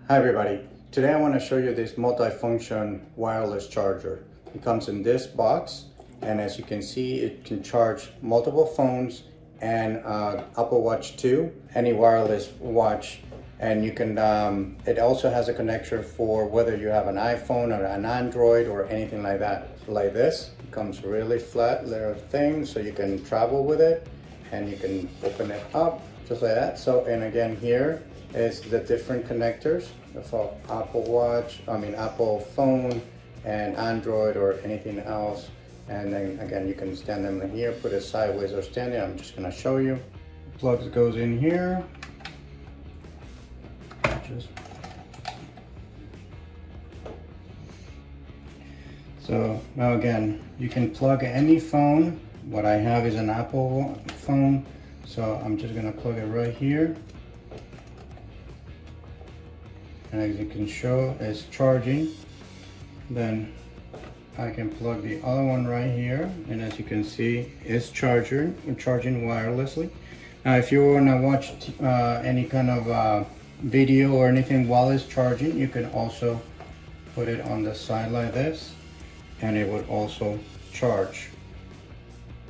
Hi everybody, today I want to show you this multifunction wireless charger. It comes in this box, and as you can see it can charge multiple phones and Apple Watch 2, any wireless watch, and you can it also has a connector for whether you have an iPhone or an Android or anything like that. Like this, it comes really flat little thing so you can travel with it, and you can open it up just like that. So, and again here is the different connectors for Apple phone and Android or anything else. And then again, you can stand them in here, put it sideways or standing. I'm just gonna show you. Plugs goes in here. So now again, you can plug any phone. What I have is an Apple phone, so I'm just gonna plug it right here. And as you can show, it's charging. Then I can plug the other one right here, and as you can see, it's charging wirelessly. Now if you want to watch any kind of video or anything while it's charging, you can also put it on the side like this, and it would also charge.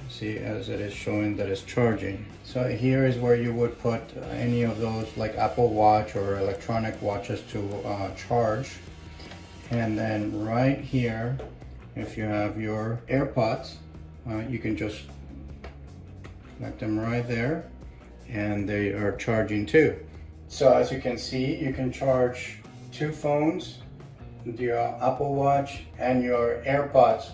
See, as it is showing that it's charging. So here is where you would put any of those like Apple Watch or electronic watches to charge. And then right here, if you have your AirPods, you can just connect them right there, and they are charging too. So as you can see, you can charge two phones, your Apple Watch and your AirPods,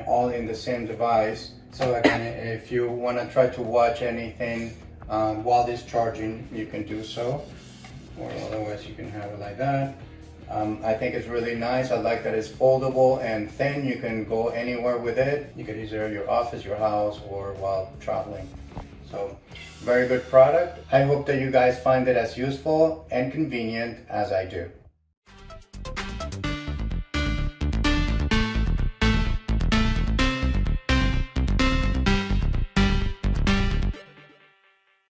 all in the same device. So again, if you want to try to watch anything while it's charging, you can do so, or otherwise you can have it like that. I think it's really nice. I like that it's foldable and thin. You can go anywhere with it. You could use it in your office, your house, or while traveling. So very good product. I hope that you guys find it as useful and convenient as I do.